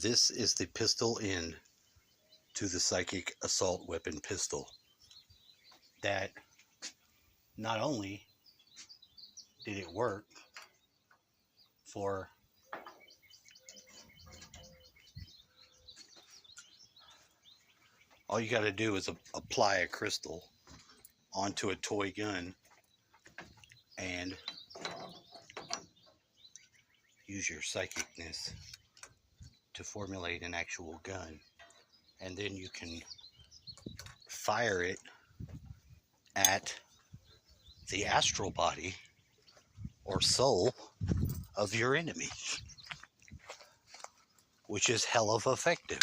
This is the pistol end to the psychic assault weapon pistol that not only did it work for all you got to do is apply a crystal onto a toy gun and use your psychicness to formulate an actual gun, and then you can fire it at the astral body or soul of your enemy, which is hell of effective.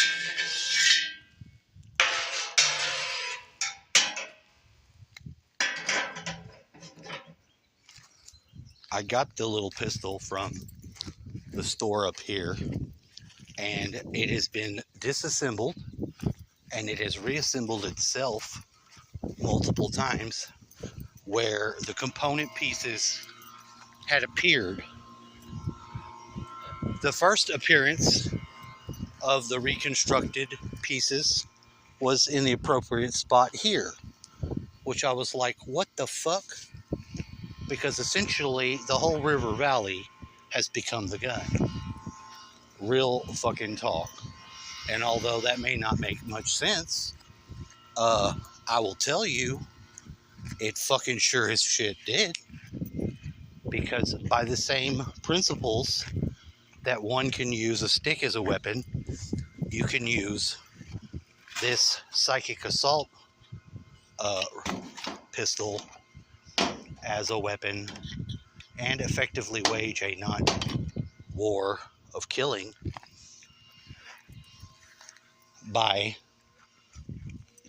I got the little pistol from the store up here, and it has been disassembled and it has reassembled itself multiple times, where the component pieces had appeared. The first appearance of the reconstructed pieces was in the appropriate spot here, which I was like, what the fuck? Because essentially the whole river valley has become the gun. Real fucking talk. And although that may not make much sense, I will tell you, it fucking sure as shit did. Because by the same principles that one can use a stick as a weapon, you can use this psychic assault pistol as a weapon and effectively wage a non-war of killing by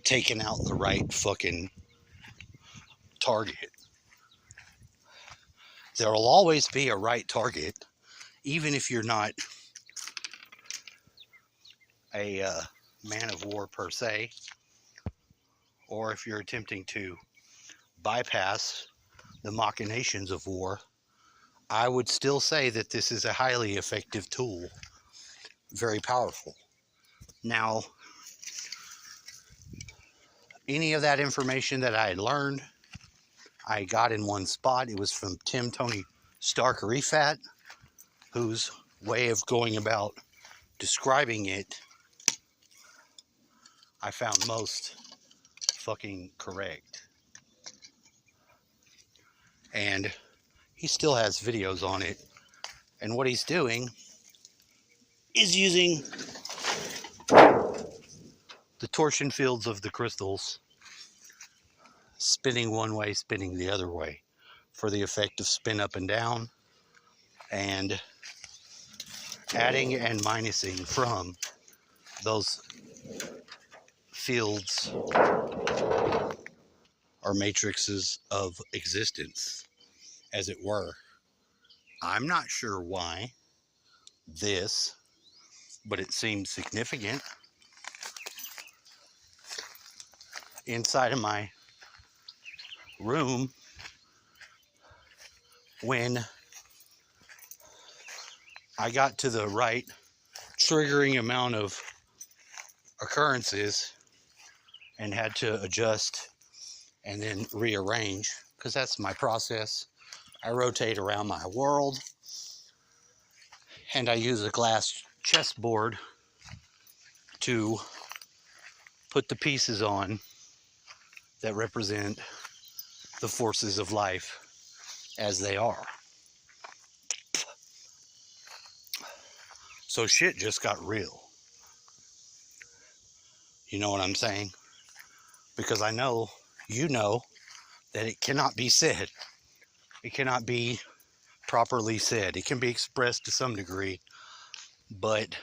taking out the right fucking target. There will always be a right target, even if you're not a man of war per se, or if you're attempting to bypass the machinations of war. I would still say that this is a highly effective tool, very powerful. Now, any of that information that I had learned, I got in one spot. It was from Tim Tony Stark Refat, whose way of going about describing it I found most fucking correct. And he still has videos on it. And what he's doing is using the torsion fields of the crystals, spinning one way, spinning the other way, for the effect of spin up and down, and adding and minusing from those fields or matrices of existence, as it were. I'm not sure why this, but it seems significant. Inside of my room, when I got to the right triggering amount of occurrences and had to adjust and then rearrange, because that's my process. I rotate around my world and I use a glass chessboard to put the pieces on that represent the forces of life as they are. So shit just got real. You know what I'm saying? Because I know, you know, that it cannot be said. It cannot be properly said. It can be expressed to some degree, but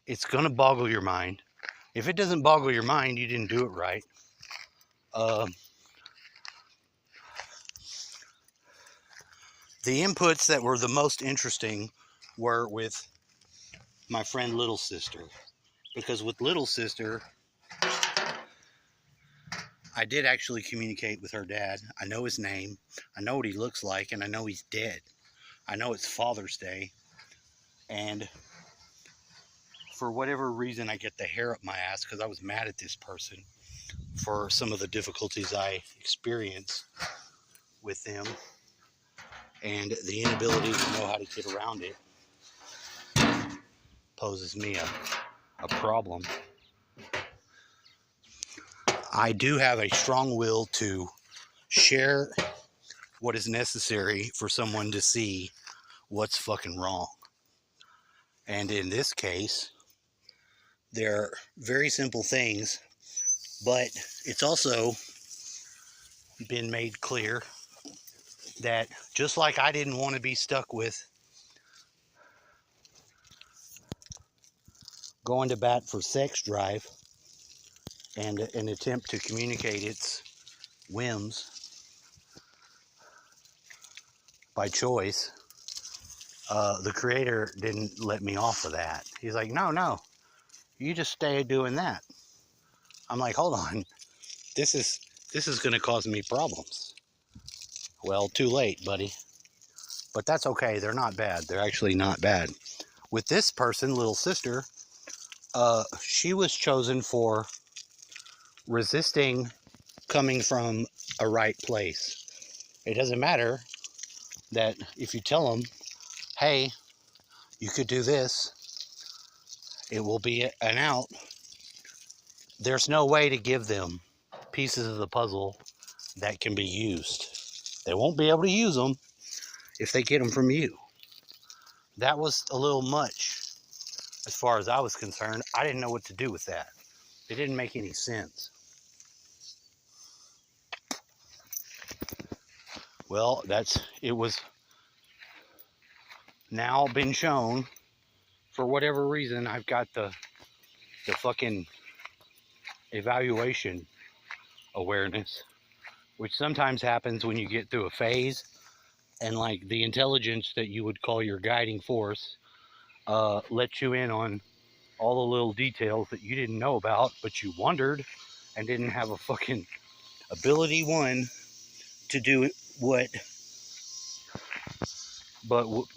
it's going to boggle your mind. If it doesn't boggle your mind, you didn't do it right. The inputs that were the most interesting were with my friend Little Sister. Because with Little Sister, I did actually communicate with her dad. I know his name. I know what he looks like, and I know he's dead. I know it's Father's Day. And for whatever reason, I get the hair up my ass because I was mad at this person for some of the difficulties I experienced with them and the inability to know how to get around it poses me a problem. I do have a strong will to share what is necessary for someone to see what's fucking wrong. And in this case, they're very simple things, but it's also been made clear that just like I didn't want to be stuck with going to bat for sex drive and an attempt to communicate its whims by choice, the creator didn't let me off of that. He's like, no, you just stay doing that. I'm like, hold on, this is going to cause me problems. Well, too late, buddy. But that's okay. They're not bad. They're actually not bad. With this person, little sister, she was chosen for resisting coming from a right place. It doesn't matter that if you tell them, hey, you could do this, it will be an out. There's no way to give them pieces of the puzzle that can be used. They won't be able to use them if they get them from you. That was a little much as far as I was concerned. I didn't know what to do with that. It didn't make any sense. Well, it was now been shown. For whatever reason, I've got the fucking evaluation awareness, which sometimes happens when you get through a phase, and like the intelligence that you would call your guiding force lets you in on all the little details that you didn't know about, but you wondered and didn't have a fucking ability to do what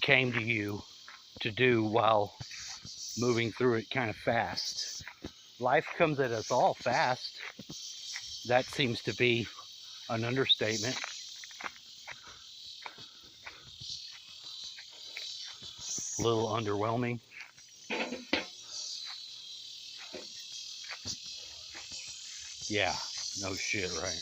came to you to do while moving through it kind of fast. Life comes at us all fast. That seems to be an understatement. A little underwhelming. Yeah, no shit, right?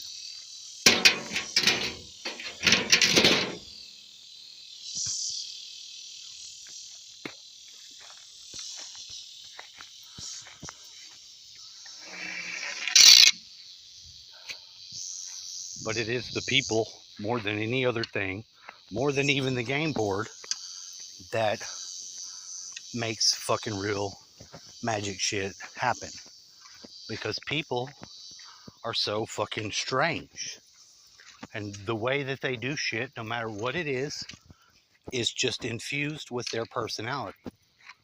But it is the people, more than any other thing, more than even the game board, that makes fucking real magic shit happen. Because people are so fucking strange. And the way that they do shit, no matter what it is just infused with their personality.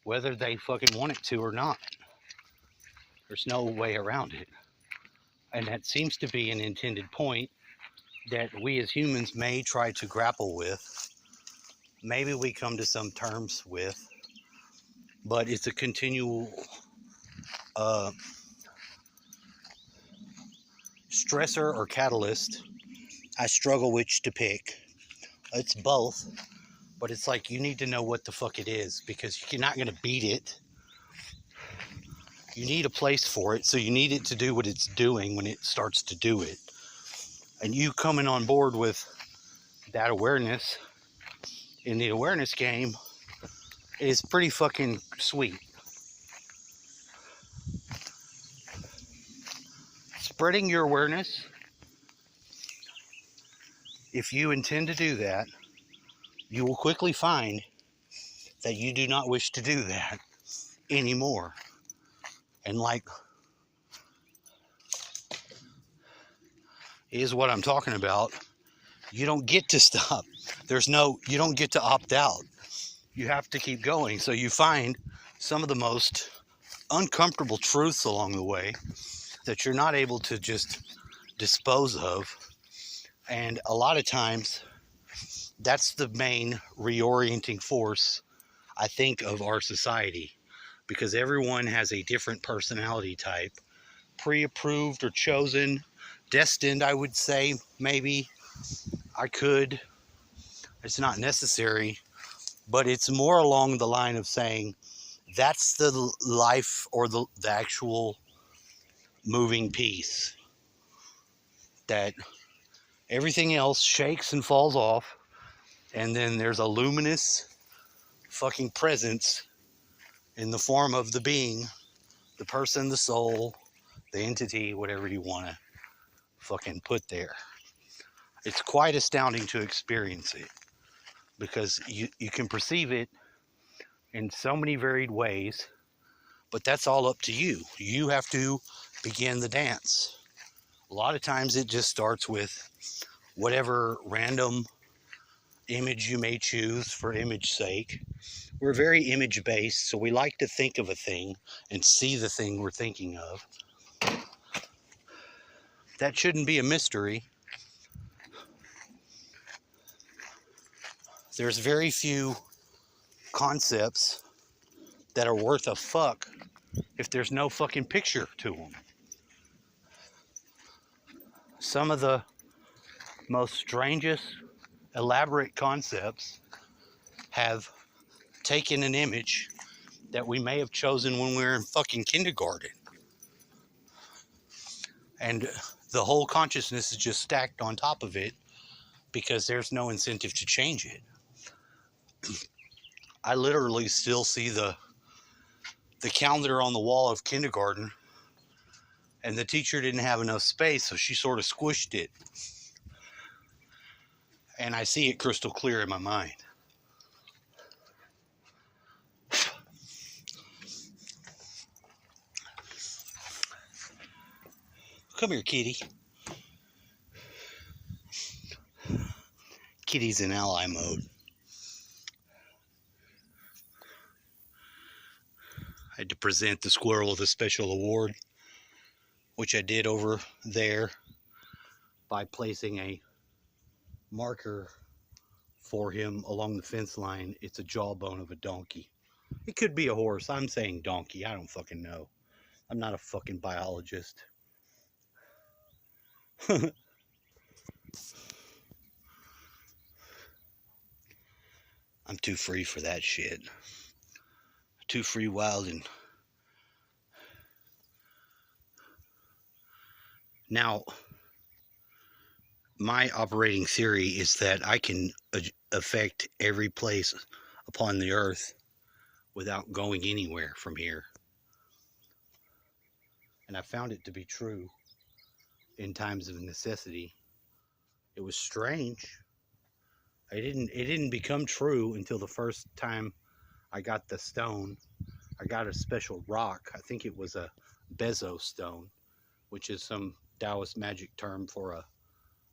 Whether they fucking want it to or not. There's no way around it. And that seems to be an intended point that we as humans may try to grapple with. Maybe we come to some terms with. But it's a continual stressor or catalyst. I struggle which to pick. It's both. But it's like you need to know what the fuck it is, because you're not going to beat it. You need a place for it, so you need it to do what it's doing when it starts to do it. And you coming on board with that awareness in the awareness game is pretty fucking sweet. Spreading your awareness, if you intend to do that, you will quickly find that you do not wish to do that anymore. And like, is what I'm talking about. You don't get to stop. You don't get to opt out. You have to keep going. So you find some of the most uncomfortable truths along the way that you're not able to just dispose of. And a lot of times, that's the main reorienting force, I think, of our society. because everyone has a different personality type, pre-approved or chosen, destined, I would say. Maybe it's not necessary, but it's more along the line of saying that's the life, or the actual moving piece, that everything else shakes and falls off, and then there's a luminous fucking presence in the form of the being, the person, the soul, the entity, whatever you want to fucking put there. It's quite astounding to experience it, because you can perceive it in so many varied ways, but that's all up to you. You have to begin the dance. A lot of times it just starts with whatever random image you may choose for image sake. We're very image based, so we like to think of a thing and see the thing we're thinking of. That shouldn't be a mystery. There's very few concepts that are worth a fuck if there's no fucking picture to them. Some of the most strangest, elaborate concepts have taken an image that we may have chosen when we were in fucking kindergarten, and the whole consciousness is just stacked on top of it because there's no incentive to change it. I literally still see the calendar on the wall of kindergarten, and the teacher didn't have enough space, so she sort of squished it, and I see it crystal clear in my mind. Come here, kitty. Kitty's in ally mode. I had to present the squirrel with a special award, which I did over there by placing a marker for him along the fence line. It's a jawbone of a donkey. It could be a horse. I'm saying donkey. I don't fucking know. I'm not a fucking biologist. I'm too free for that shit. Too free, wild, and... Now, my operating theory is that I can affect every place upon the earth without going anywhere from here. And I found it to be true in times of necessity. It was strange. It didn't become true until the first time I got the stone. I got a special rock. I think it was a bezo stone, which is some Taoist magic term for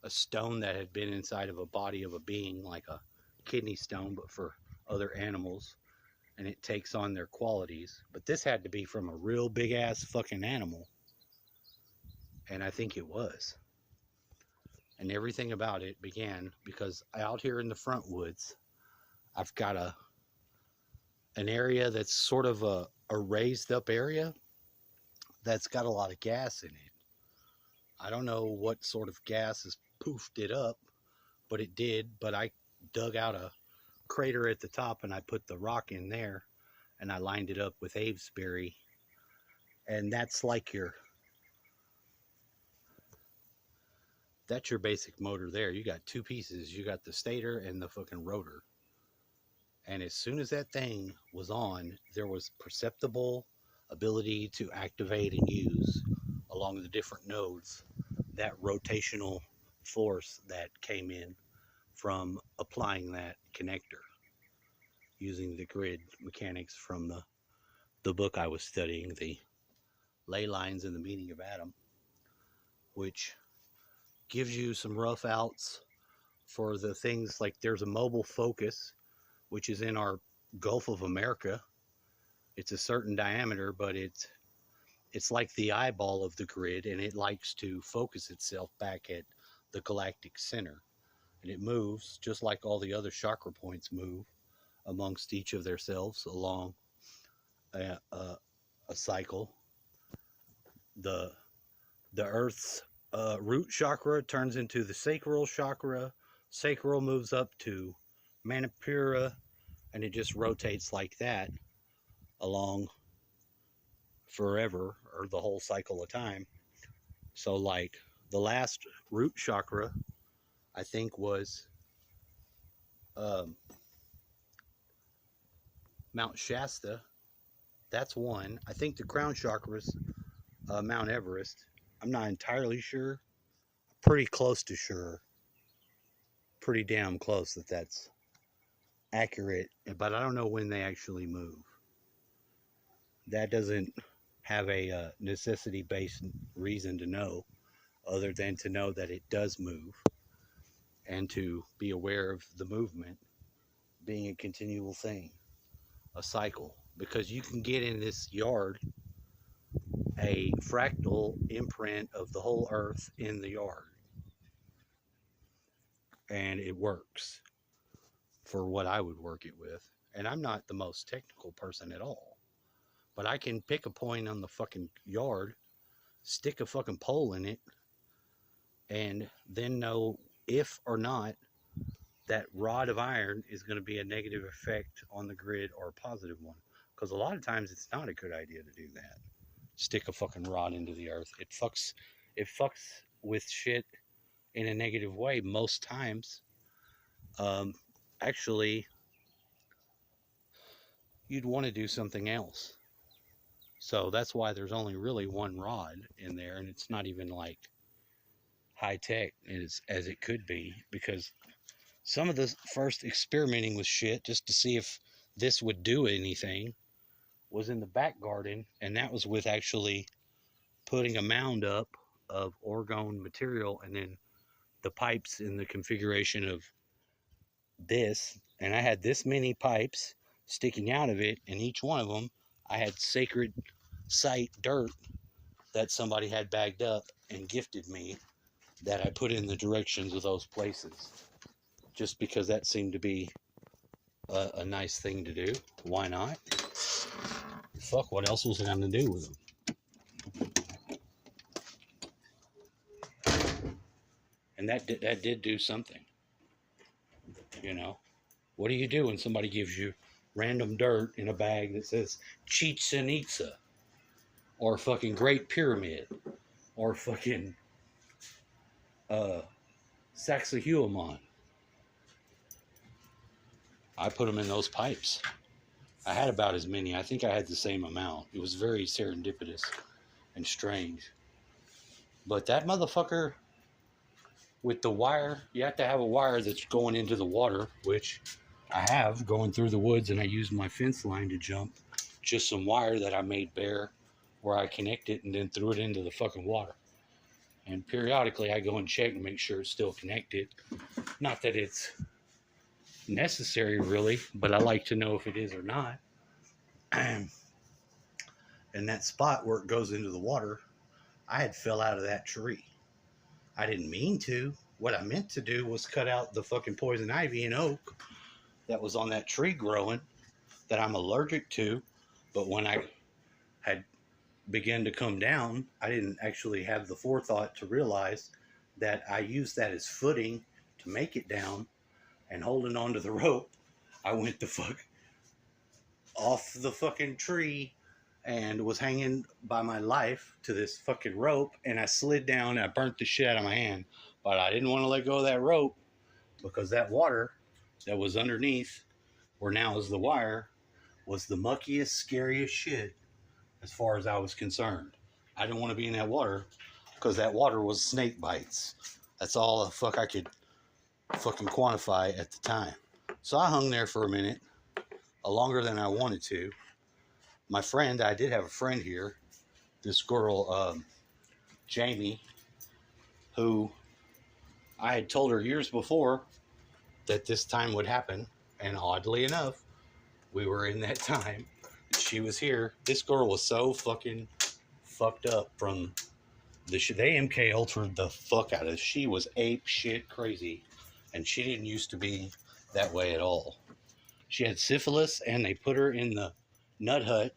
a stone that had been inside of a body of a being, like a kidney stone, but for other animals, and it takes on their qualities. But this had to be from a real big ass fucking animal, and I think it was. And everything about it began because out here in the front woods, I've got an area that's sort of a raised up area that's got a lot of gas in it. I don't know what sort of gas has poofed it up, but it did. But I dug out a crater at the top and I put the rock in there and I lined it up with Avesberry. And that's like that's your basic motor there. You got two pieces. You got the stator and the fucking rotor. And as soon as that thing was on, there was perceptible ability to activate and use along the different nodes that rotational force that came in from applying that connector using the grid mechanics from the book I was studying, the Ley Lines and the Meaning of Atom, which gives you some rough outs for the things like there's a mobile focus, which is in our Gulf of America. It's a certain diameter, but it's like the eyeball of the grid, and it likes to focus itself back at the galactic center. And it moves just like all the other chakra points move amongst each of themselves along a cycle. The Earth's root chakra turns into the sacral chakra. Sacral moves up to Manipura, and it just rotates like that along forever, or the whole cycle of time. So, like, the last root chakra, I think, was um, Mount Shasta. That's one. I think the crown chakra's Mount Everest. I'm not entirely sure. Pretty close to sure. Pretty damn close that that's accurate. But I don't know when they actually move. That doesn't have a necessity-based reason to know, other than to know that it does move and to be aware of the movement being a continual thing, a cycle. Because you can get in this yard a fractal imprint of the whole earth in the yard, and it works for what I would work it with. And I'm not the most technical person at all, but I can pick a point on the fucking yard, stick a fucking pole in it, and then know if or not that rod of iron is going to be a negative effect on the grid or a positive one. Because a lot of times it's not a good idea to do that. Stick a fucking rod into the earth. It fucks with shit in a negative way most times. Actually, you'd want to do something else. So that's why there's only really one rod in there, and it's not even like high tech as it could be, because some of the first experimenting with shit just to see if this would do anything was in the back garden, and that was with actually putting a mound up of orgone material and then the pipes in the configuration of this. And I had this many pipes sticking out of it, and each one of them I had sacred site dirt that somebody had bagged up and gifted me, that I put in the directions of those places, just because that seemed to be a nice thing to do. Why not? Fuck, what else was I going to do with them? And that did do something. You know, what do you do when somebody gives you random dirt in a bag that says Chichen Itza, or fucking Great Pyramid, or fucking Sacsayhuaman? I put them in those pipes. I had about as many. I think I had the same amount. It was very serendipitous and strange. But that motherfucker with the wire, you have to have a wire that's going into the water, which I have going through the woods, and I used my fence line to jump just some wire that I made bare, where I connect it and then threw it into the fucking water. And periodically I go and check and make sure it's still connected. Not that it's necessary really, but I like to know if it is or not. And that spot where it goes into the water, I had fell out of that tree. I didn't mean to. What I meant to do was cut out the fucking poison ivy and oak that was on that tree growing, that I'm allergic to. But when I had began to come down, I didn't actually have the forethought to realize that I used that as footing to make it down. And holding onto the rope, I went the fuck off the fucking tree and was hanging by my life to this fucking rope, and I slid down. I burnt the shit out of my hand, but I didn't want to let go of that rope, because that water that was underneath, where now is the wire, was the muckiest, scariest shit as far as I was concerned. I didn't want to be in that water, because that water was snake bites. That's all the fuck I could fucking quantify at the time. So I hung there for a minute, longer than I wanted to. My friend, I did have a friend here, this girl, Jamie, who I had told her years before that this time would happen. And oddly enough, we were in that time. She was here. This girl was so fucking fucked up from they MK Ultra'd the fuck out of it. She was ape shit crazy. And she didn't used to be that way at all. She had syphilis, and they put her in the nut hut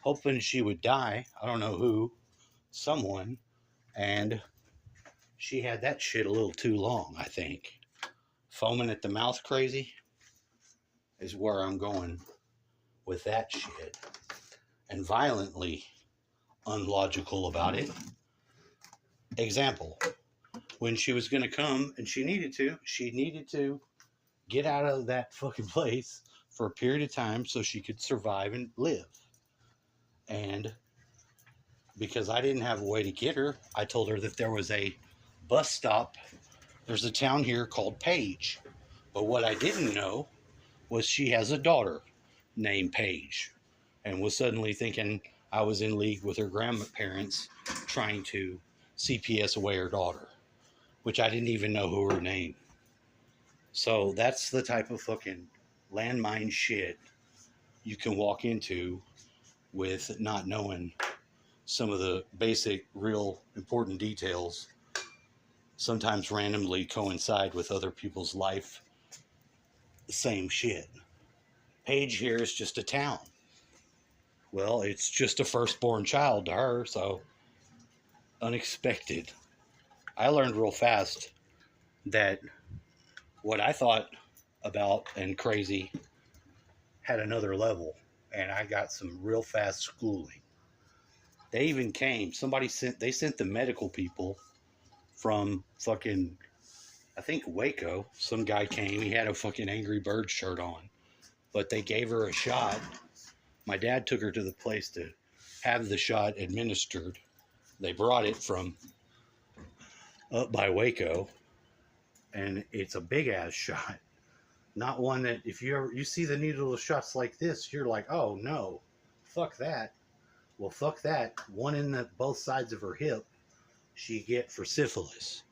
hoping she would die. I don't know who, someone, and she had that shit a little too long, I think. Foaming at the mouth crazy is where I'm going with that shit. And violently unlogical about it. Example, when she was going to come and she needed to get out of that fucking place for a period of time so she could survive and live. And because I didn't have a way to get her, I told her that there was a bus stop. There's a town here called Page. But what I didn't know was she has a daughter named Paige, and was suddenly thinking I was in league with her grandparents trying to CPS away her daughter, which I didn't even know who her name. So that's the type of fucking landmine shit you can walk into with not knowing some of the basic, real important details, sometimes randomly coincide with other people's life. The same shit. Page here is just a town. Well, it's just a firstborn child to her, so unexpected. I learned real fast that what I thought about and crazy had another level, and I got some real fast schooling. They even came, they sent the medical people from fucking, I think Waco. Some guy came, he had a fucking Angry Bird shirt on, but they gave her a shot. My dad took her to the place to have the shot administered. They brought it from up by Waco, and it's a big ass shot. Not one that if you see the needle shots like this, you're like, oh no, fuck that. Well, fuck that. One in both sides of her hip, she get for syphilis.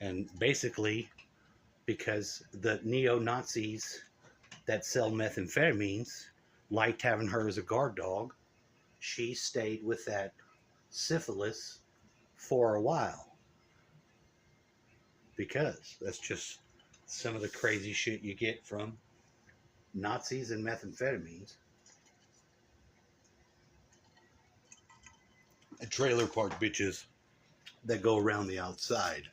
And basically, because the neo-Nazis that sell methamphetamines liked having her as a guard dog, she stayed with that syphilis for a while. Because that's just some of the crazy shit you get from Nazis and methamphetamines. And trailer park bitches that go around the outside.